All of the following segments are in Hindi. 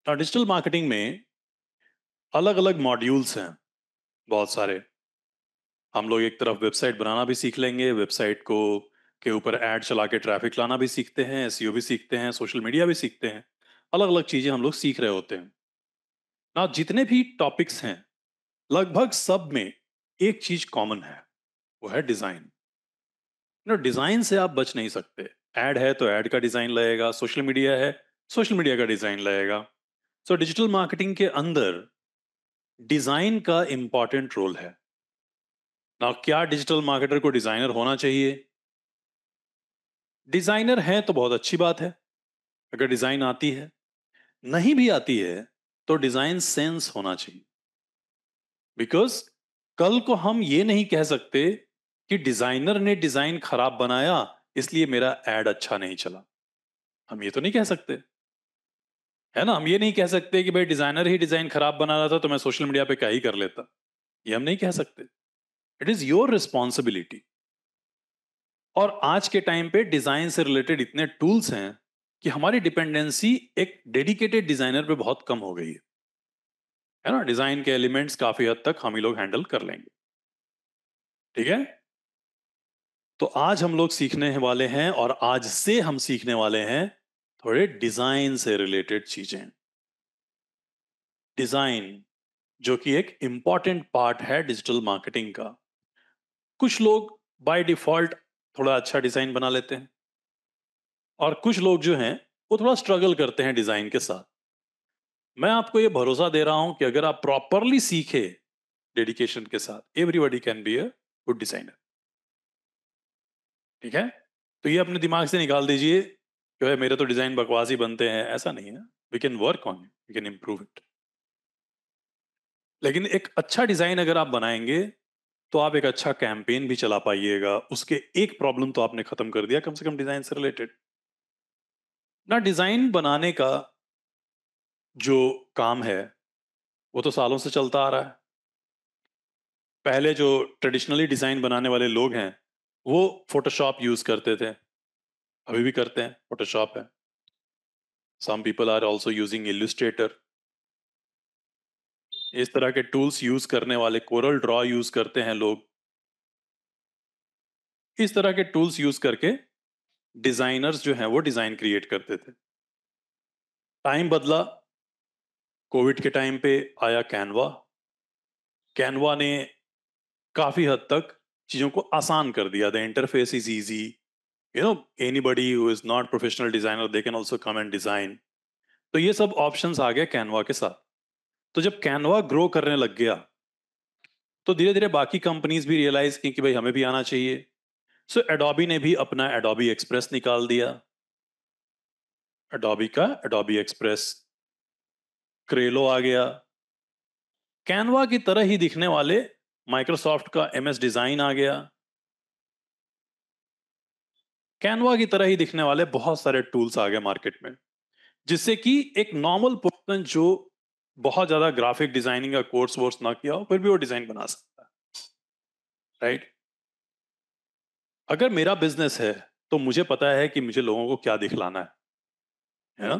डिजिटल मार्केटिंग में अलग अलग मॉड्यूल्स हैं, बहुत सारे। हम लोग एक तरफ वेबसाइट बनाना भी सीख लेंगे, वेबसाइट को के ऊपर ऐड चला के ट्रैफिक लाना भी सीखते हैं, एसईओ भी सीखते हैं, सोशल मीडिया भी सीखते हैं। अलग अलग चीजें हम लोग सीख रहे होते हैं ना। जितने भी टॉपिक्स हैं, लगभग सब में एक चीज कॉमन है, वो है डिजाइन। डिजाइन से आप बच नहीं सकते। ऐड है तो ऐड का डिजाइन लगेगा, सोशल मीडिया है, सोशल मीडिया का डिजाइन लगेगा। सो डिजिटल मार्केटिंग के अंदर डिजाइन का इंपॉर्टेंट रोल है ना। क्या डिजिटल मार्केटर को डिजाइनर होना चाहिए? डिजाइनर है तो बहुत अच्छी बात है, अगर डिजाइन आती है। नहीं भी आती है तो डिजाइन सेंस होना चाहिए। बिकॉज कल को हम ये नहीं कह सकते कि डिजाइनर ने डिजाइन खराब बनाया इसलिए मेरा एड अच्छा नहीं चला। हम ये तो नहीं कह सकते, है ना। हम ये नहीं कह सकते कि भाई डिजाइनर ही डिजाइन खराब बना रहा था तो मैं सोशल मीडिया पे क्या ही कर लेता। ये हम नहीं कह सकते। It is your responsibility. और आज के टाइम पे डिजाइन से रिलेटेड इतने टूल्स हैं कि हमारी डिपेंडेंसी एक डेडिकेटेड डिजाइनर पे बहुत कम हो गई है ना। डिजाइन के एलिमेंट्स काफी हद तक हम ही लोग हैंडल कर लेंगे। ठीक है। तो आज हम लोग सीखने वाले हैं, और आज से हम सीखने वाले हैं थोड़े डिजाइन से रिलेटेड चीजें। डिजाइन जो कि एक इंपॉर्टेंट पार्ट है डिजिटल मार्केटिंग का। कुछ लोग बाय डिफॉल्ट थोड़ा अच्छा डिजाइन बना लेते हैं, और कुछ लोग जो हैं वो थोड़ा स्ट्रगल करते हैं डिजाइन के साथ। मैं आपको ये भरोसा दे रहा हूं कि अगर आप प्रॉपरली सीखे डेडिकेशन के साथ, everybody can be a good designer. ठीक है। तो ये अपने दिमाग से निकाल दीजिए कि भाई मेरे तो डिजाइन बकवास ही बनते हैं, ऐसा नहीं है। We can work on it, we can improve it. लेकिन एक अच्छा डिजाइन अगर आप बनाएंगे तो आप एक अच्छा कैंपेन भी चला पाइएगा। उसके एक प्रॉब्लम तो आपने खत्म कर दिया, कम से कम डिजाइन से रिलेटेड ना। डिजाइन बनाने का जो काम है वो तो सालों से चलता आ रहा है। पहले जो ट्रेडिशनली डिजाइन बनाने वाले लोग हैं वो फोटोशॉप यूज करते थे, अभी भी करते हैं, फोटोशॉप है। Some people are also using Illustrator. इस तरह के टूल्स यूज करने वाले, कोरल ड्रॉ यूज करते हैं लोग। इस तरह के टूल्स यूज करके डिजाइनर्स जो हैं वो डिजाइन क्रिएट करते थे। टाइम बदला, कोविड के टाइम पे आया कैनवा। कैनवा ने काफी हद तक चीजों को आसान कर दिया। The interface is easy, you know, anybody who is not professional designer they can also come and design. तो ये सब ऑप्शंस आ गए कैनवा के साथ। तो जब कैनवा ग्रो करने लग गया तो धीरे धीरे बाकी कंपनीज भी रियलाइज की कि भाई हमें भी आना चाहिए। सो एडोबी ने भी अपना एडोबी एक्सप्रेस निकाल दिया। एडोबी का एडोबी एक्सप्रेस, क्रेलो आ गया। कैनवा की तरह ही दिखने वाले माइक्रोसॉफ्ट का एमएस डिजाइन आ गया। कैनवा की तरह ही दिखने वाले बहुत सारे टूल्स आ गए मार्केट में, जिससे कि एक नॉर्मल पर्सन जो बहुत ज्यादा ग्राफिक डिजाइनिंग का कोर्स वोर्स ना किया हो फिर भी वो डिजाइन बना सकता है। राइट। अगर मेरा बिजनेस है तो मुझे पता है कि मुझे लोगों को क्या दिखलाना है ना।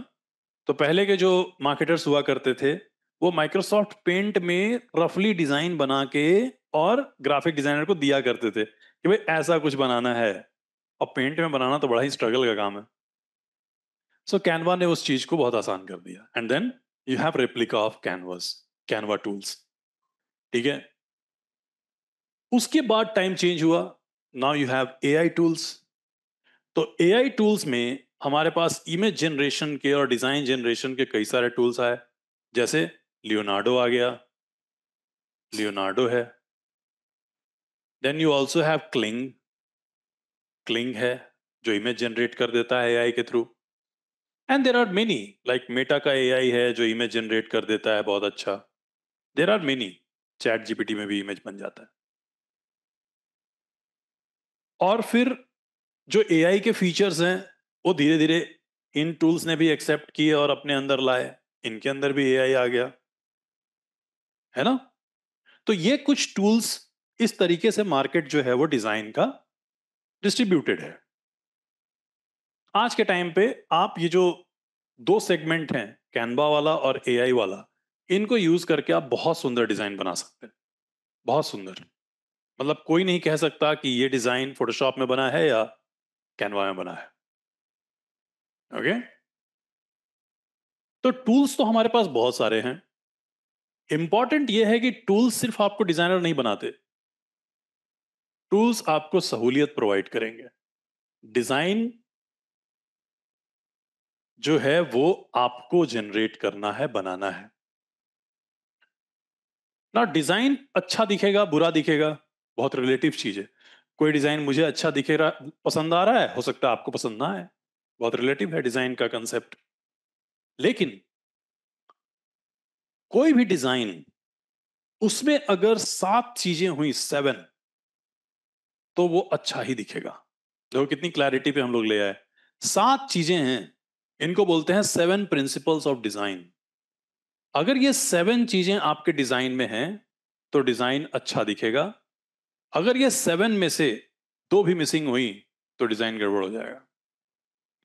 तो पहले के जो मार्केटर्स हुआ करते थे वो माइक्रोसॉफ्ट पेंट में रफली डिजाइन बना के और ग्राफिक डिजाइनर को दिया करते थे कि भाई ऐसा कुछ बनाना है। और पेंट में बनाना तो बड़ा ही स्ट्रगल का काम है। सो कैनवा ने उस चीज को बहुत आसान कर दिया, and then you have replica of canvas, Canva tools. ठीक है। उसके बाद टाइम चेंज हुआ, now you have AI tools. तो एआई टूल्स में हमारे पास इमेज जनरेशन के और डिजाइन जनरेशन के कई सारे टूल्स आए। जैसे लियोनार्डो आ गया, लियोनार्डो है। Then you also have Kling, Kling है जो इमेज जनरेट कर देता है एआई के through. And there are many, like Meta का एआई है जो इमेज जनरेट कर देता है बहुत अच्छा। There are many, chat GPT में भी इमेज बन जाता है। और फिर जो एआई के फीचर्स हैं वो धीरे धीरे इन टूल्स ने भी एक्सेप्ट किए और अपने अंदर लाए। इनके अंदर भी एआई आ गया, है ना। तो ये कुछ टूल्स, इस तरीके से मार्केट जो है वो डिजाइन का डिस्ट्रीब्यूटेड है। आज के टाइम पे आप ये जो दो सेगमेंट हैं, कैनवा वाला और एआई वाला, इनको यूज करके आप बहुत सुंदर डिजाइन बना सकते हैं, बहुत सुंदर। मतलब कोई नहीं कह सकता कि ये डिजाइन फोटोशॉप में बना है या कैनवा में बना है। ओके, तो टूल्स तो हमारे पास बहुत सारे हैं। इंपॉर्टेंट ये है कि टूल्स सिर्फ आपको डिजाइनर नहीं बनाते, टूल्स आपको सहूलियत प्रोवाइड करेंगे। डिजाइन जो है वो आपको जनरेट करना है, बनाना है ना। डिजाइन अच्छा दिखेगा बुरा दिखेगा बहुत रिलेटिव चीज है। कोई डिजाइन मुझे अच्छा दिखे रहा, पसंद आ रहा है, हो सकता है आपको पसंद ना आए, बहुत रिलेटिव है डिजाइन का कंसेप्ट। लेकिन कोई भी डिजाइन, उसमें अगर 7 चीजें हुई, 7, तो वो अच्छा ही दिखेगा। देखो कितनी क्लैरिटी पे हम लोग ले आए। 7 चीजें हैं, इनको बोलते हैं 7 प्रिंसिपल्स ऑफ डिजाइन। अगर ये 7 चीजें आपके डिजाइन में हैं तो डिजाइन अच्छा दिखेगा। अगर ये 7 में से 2 भी मिसिंग हुई तो डिजाइन गड़बड़ हो जाएगा।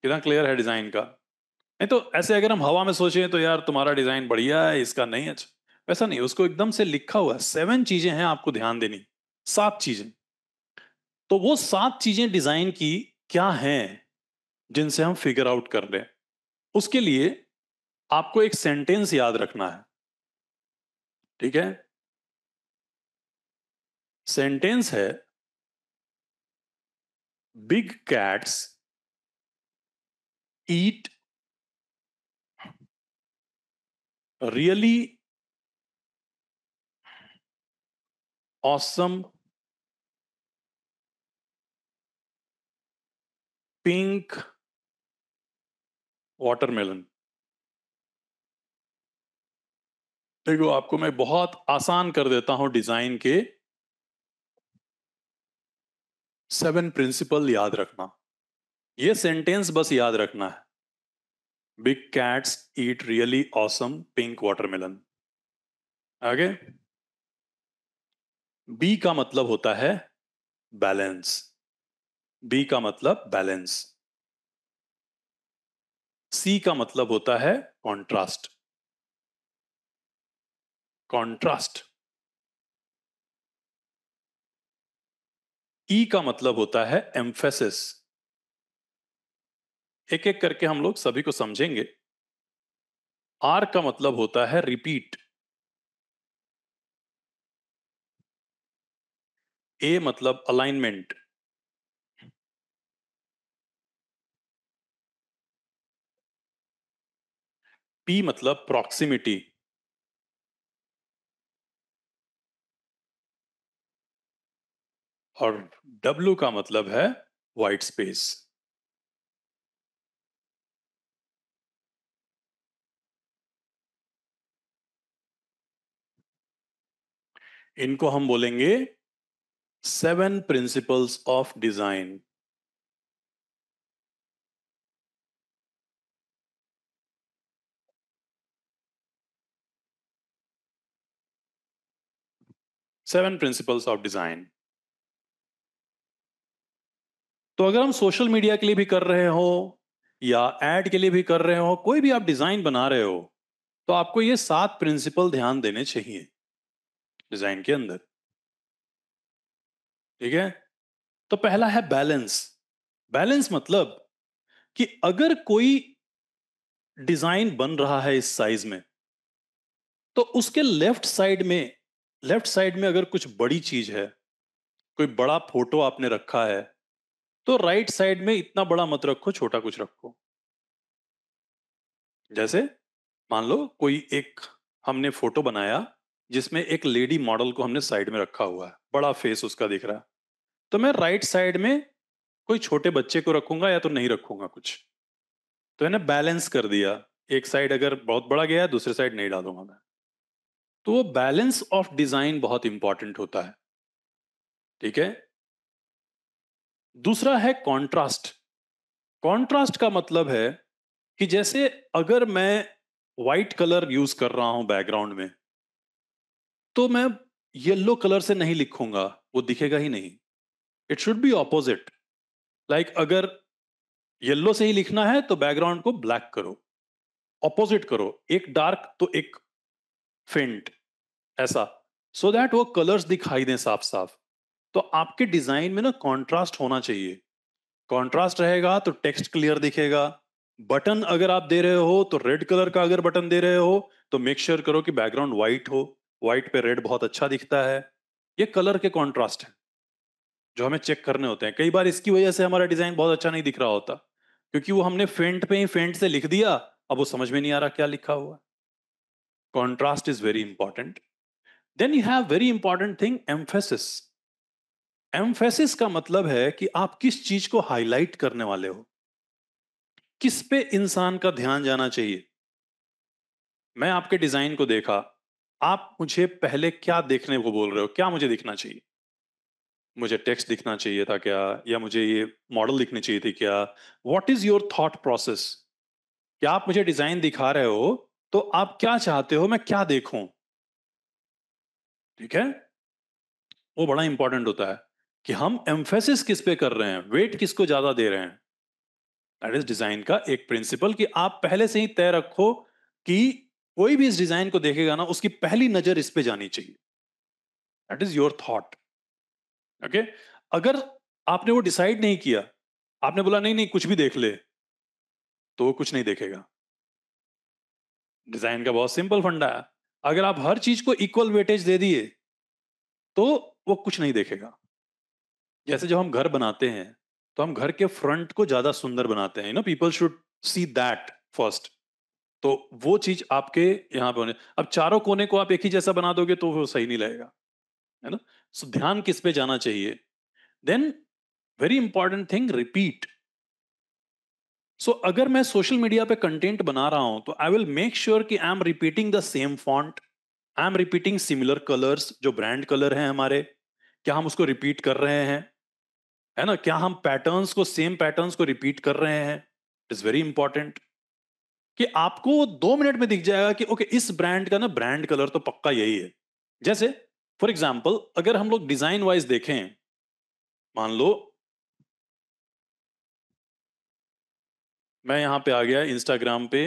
कितना क्लियर है डिजाइन का? नहीं तो ऐसे अगर हम हवा में सोचें तो यार तुम्हारा डिजाइन बढ़िया है, इसका नहीं अच्छा, वैसा नहीं, उसको एकदम से लिखा हुआ है। 7 चीजें हैं आपको ध्यान देनी, 7 चीजें। तो वो 7 चीजें डिजाइन की क्या हैं जिनसे हम फिगर आउट कर लें, उसके लिए आपको एक सेंटेंस याद रखना है। ठीक है, सेंटेंस है, बिग कैट्स ईट रियली ऑसम पिंक वाटरमेलन। देखो आपको मैं बहुत आसान कर देता हूं डिजाइन के 7 प्रिंसिपल याद रखना। ये सेंटेंस बस याद रखना है, बिग कैट्स ईट रियली ऑसम पिंक वाटरमेलन। आगे, बी का मतलब होता है बैलेंस। बी का मतलब बैलेंस। सी का मतलब होता है कॉन्ट्रास्ट। कॉन्ट्रास्ट। ई का मतलब होता है एम्फेसिस। एक एक करके हम लोग सभी को समझेंगे। आर का मतलब होता है रिपीट। ए मतलब अलाइनमेंट। पी मतलब प्रॉक्सिमिटी। और डब्ल्यू का मतलब है वाइट स्पेस। इनको हम बोलेंगे 7 principles of design. 7 principles of design. तो अगर हम सोशल मीडिया के लिए भी कर रहे हो या एड के लिए भी कर रहे हो, कोई भी आप डिजाइन बना रहे हो, तो आपको ये 7 प्रिंसिपल ध्यान देने चाहिए डिजाइन के अंदर। ठीक है, तो पहला है बैलेंस। बैलेंस मतलब कि अगर कोई डिजाइन बन रहा है इस साइज में, तो उसके लेफ्ट साइड में अगर कुछ बड़ी चीज है, कोई बड़ा फोटो आपने रखा है, तो राइट साइड में इतना बड़ा मत रखो, छोटा कुछ रखो। जैसे मान लो कोई एक हमने फोटो बनाया जिसमें एक लेडी मॉडल को हमने साइड में रखा हुआ है, बड़ा फेस उसका दिख रहा है, तो मैं राइट साइड में कोई छोटे बच्चे को रखूंगा या तो नहीं रखूंगा कुछ। तो मैंने बैलेंस कर दिया, एक साइड अगर बहुत बड़ा गया है दूसरे साइड नहीं डालूंगा मैं। तो वो बैलेंस ऑफ डिजाइन बहुत इंपॉर्टेंट होता है। ठीक है, दूसरा है कॉन्ट्रास्ट। कॉन्ट्रास्ट का मतलब है कि जैसे अगर मैं व्हाइट कलर यूज कर रहा हूं बैकग्राउंड में, तो मैं येलो कलर से नहीं लिखूंगा, वो दिखेगा ही नहीं। It should be opposite. Like अगर येलो से ही लिखना है तो बैकग्राउंड को ब्लैक करो, ऑपोजिट करो, एक डार्क तो एक फेंट, ऐसा, सो दैट वो कलर्स दिखाई दें साफ साफ। तो आपके डिजाइन में ना कॉन्ट्रास्ट होना चाहिए। कॉन्ट्रास्ट रहेगा तो टेक्स्ट क्लियर दिखेगा। बटन अगर आप दे रहे हो तो रेड कलर का अगर बटन दे रहे हो तो मेक श्योर करो कि बैकग्राउंड व्हाइट हो। व्हाइट पे रेड बहुत अच्छा दिखता है। ये कलर के कॉन्ट्रास्ट है जो हमें चेक करने होते हैं। कई बार इसकी वजह से हमारा डिजाइन बहुत अच्छा नहीं दिख रहा होता, क्योंकि वो हमने फेंट पे ही फेंट से लिख दिया, अब वो समझ में नहीं आ रहा क्या लिखा हुआ। Contrast is very important. Then you have very important thing, emphasis. Emphasis का मतलब है कि आप किस चीज को हाईलाइट करने वाले हो, किस पे इंसान का ध्यान जाना चाहिए। मैं आपके डिजाइन को देखा, आप मुझे पहले क्या देखने को बोल रहे हो, क्या मुझे दिखना चाहिए? मुझे टेक्स्ट दिखना चाहिए था क्या, या मुझे ये मॉडल दिखनी चाहिए थी क्या? What is your thought process? क्या आप मुझे डिजाइन दिखा रहे हो तो आप क्या चाहते हो मैं क्या देखूं? ठीक है, वो बड़ा इंपॉर्टेंट होता है कि हम एम्फेसिस किस पे कर रहे हैं, वेट किसको ज्यादा दे रहे हैं। दैट इज डिजाइन का एक प्रिंसिपल, कि आप पहले से ही तय रखो कि कोई भी इस डिजाइन को देखेगा ना, उसकी पहली नजर इस पे जानी चाहिए। That is your thought. Okay, अगर आपने वो डिसाइड नहीं किया, आपने बोला नहीं नहीं कुछ भी देख ले, तो वो कुछ नहीं देखेगा। डिजाइन का बहुत सिंपल फंडा है। अगर आप हर चीज को इक्वल वेटेज दे दिए तो वो कुछ नहीं देखेगा। जैसे जब हम घर बनाते हैं तो हम घर के फ्रंट को ज्यादा सुंदर बनाते हैं, people should see that first. तो वो चीज आपके यहाँ पे होने, अब चारों कोने को आप एक ही जैसा बना दोगे तो वो सही नहीं लगेगा, है ना। सो ध्यान किस पे जाना चाहिए। Then very important thing, repeat. So अगर मैं सोशल मीडिया पे कंटेंट बना रहा हूं तो आई विल मेक श्योर कि I am repeating the same font, I am repeating similar colours, जो ब्रांड कलर हैं हमारे, क्या हम उसको रिपीट कर रहे हैं, है ना। क्या हम पैटर्न्स को, सेम पैटर्न्स को रिपीट कर रहे हैं। इट इज वेरी इंपॉर्टेंट कि आपको 2 मिनट में दिख जाएगा कि ओके इस ब्रांड का ना ब्रांड कलर तो पक्का यही है। जैसे फॉर एग्जाम्पल अगर हम लोग डिजाइन वाइज देखें, मान लो मैं यहां पे आ गया इंस्टाग्राम पे।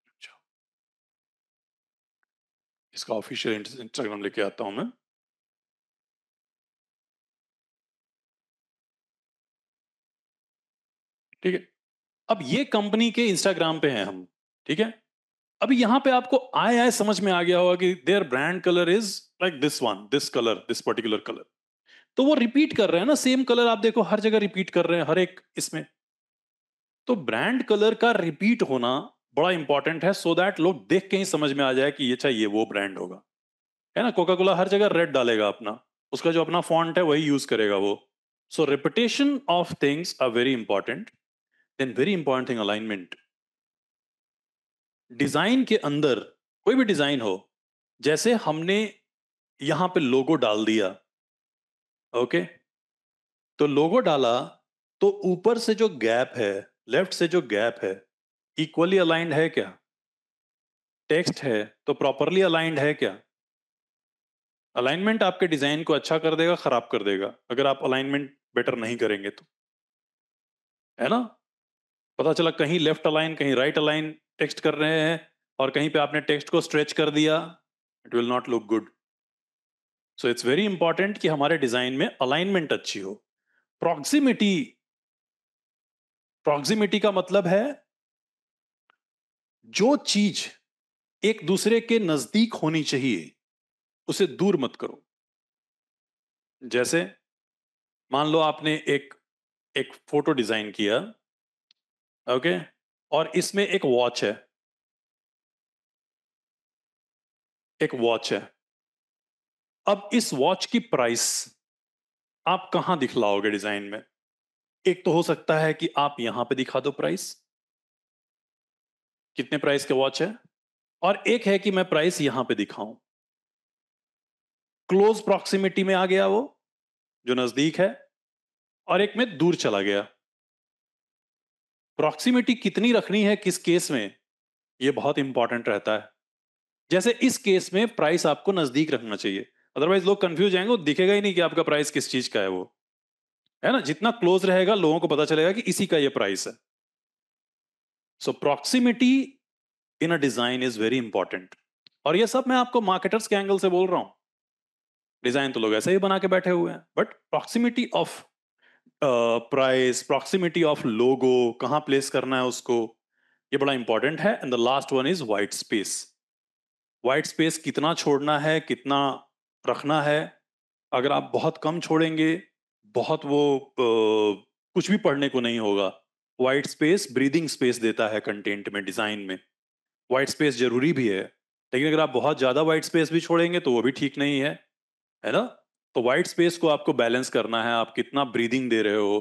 अच्छा, इसका ऑफिशियल इंस्टाग्राम लेके आता हूं मैं। ठीक है, अब ये कंपनी के इंस्टाग्राम पे हैं हम। ठीक है, अभी यहां पे आपको आए आए समझ में आ गया होगा कि their brand colour is like this one, this colour, this particular colour. तो वो रिपीट कर रहे हैं ना, सेम कलर आप देखो हर जगह रिपीट कर रहे हैं, हर एक इसमें। तो ब्रांड कलर का रिपीट होना बड़ा इंपॉर्टेंट है, सो दैट लोग देख के ही समझ में आ जाए कि ये चाहिए वो ब्रांड होगा, है ना। कोका कोला हर जगह रेड डालेगा अपना, उसका जो अपना फॉन्ट है वही यूज करेगा वो। So repetition of things are very important. Then very important thing, alignment. Design के अंदर कोई भी डिजाइन हो, जैसे हमने यहां पे लोगो डाल दिया, ओके, तो लोगो डाला तो ऊपर से जो गैप है, लेफ्ट से जो गैप है, इक्वली अलाइंड है क्या? टेक्स्ट है तो प्रॉपरली अलाइंड है क्या? अलाइनमेंट आपके डिजाइन को अच्छा कर देगा, खराब कर देगा अगर आप अलाइनमेंट बेटर नहीं करेंगे तो, है ना। पता चला कहीं लेफ्ट अलाइन कहीं राइट अलाइन टेक्स्ट कर रहे हैं, और कहीं पे आपने टेक्स्ट को स्ट्रेच कर दिया, it will not look good. So it's very important कि हमारे डिजाइन में अलाइनमेंट अच्छी हो। प्रॉक्सिमिटी, प्रॉक्सिमिटी का मतलब है जो चीज एक दूसरे के नजदीक होनी चाहिए उसे दूर मत करो। जैसे मान लो आपने एक एक फोटो डिजाइन किया, ओके, और इसमें एक वॉच है, एक वॉच है। अब इस वॉच की प्राइस आप कहां दिखलाओगे डिजाइन में? एक तो हो सकता है कि आप यहां पे दिखा दो प्राइस, कितने प्राइस का वॉच है, और एक है कि मैं प्राइस यहां पे दिखाऊं। क्लोज प्रॉक्सिमिटी में आ गया वो, जो नजदीक है, और एक में दूर चला गया। प्रॉक्सिमिटी कितनी रखनी है किस केस में, ये बहुत इंपॉर्टेंट रहता है। जैसे इस केस में प्राइस आपको नजदीक रखना चाहिए, अदरवाइज लोग कंफ्यूज जाएंगे, वो दिखेगा ही नहीं कि आपका प्राइस किस चीज का है वो, है ना। जितना क्लोज रहेगा लोगों को पता चलेगा कि इसी का ये प्राइस है। So proximity in a design is very important. और ये सब मैं आपको मार्केटर्स के एंगल से बोल रहा हूं, डिजाइन तो लोग ऐसे ही बना के बैठे हुए हैं, but proximity of price, proximity of logo, कहां प्लेस करना है उसको, ये बड़ा इंपॉर्टेंट है। And the last one is white space. White space कितना छोड़ना है, कितना रखना है। अगर आप बहुत कम छोड़ेंगे, बहुत वो कुछ भी पढ़ने को नहीं होगा। वाइट स्पेस ब्रीदिंग स्पेस देता है कंटेंट में, डिजाइन में। वाइट स्पेस जरूरी भी है, लेकिन अगर आप बहुत ज्यादा वाइट स्पेस भी छोड़ेंगे तो वो भी ठीक नहीं है ना। तो वाइट स्पेस को आपको बैलेंस करना है, आप कितना ब्रीदिंग दे रहे हो,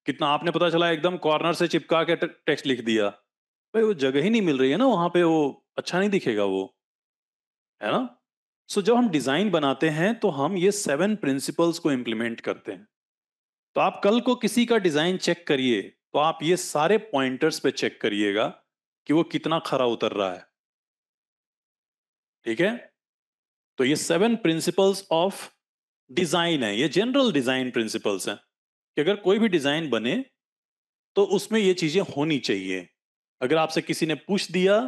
कितना। आपने पता चला एकदम कॉर्नर से चिपका के टेक्स्ट लिख दिया, भाई वो जगह ही नहीं मिल रही है ना वहां पे, वो अच्छा नहीं दिखेगा वो, है ना। सो जब हम डिजाइन बनाते हैं तो हम ये 7 प्रिंसिपल्स को इंप्लीमेंट करते हैं। तो आप कल को किसी का डिजाइन चेक करिए, तो आप ये सारे पॉइंटर्स पे चेक करिएगा कि वो कितना खरा उतर रहा है। ठीक है। तो ये 7 प्रिंसिपल्स ऑफ डिजाइन है, ये जनरल डिजाइन प्रिंसिपल्स हैं कि अगर कोई भी डिजाइन बने तो उसमें ये चीजें होनी चाहिए। अगर आपसे किसी ने पूछ दिया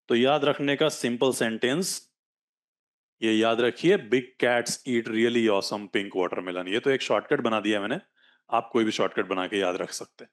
तो याद रखने का सिंपल सेंटेंस ये याद रखिए, बिग कैट्स ईट रियली ऑसम पिंक वाटरमेलन। ये तो एक शॉर्टकट बना दिया मैंने, आप कोई भी शॉर्टकट बना के याद रख सकते हैं।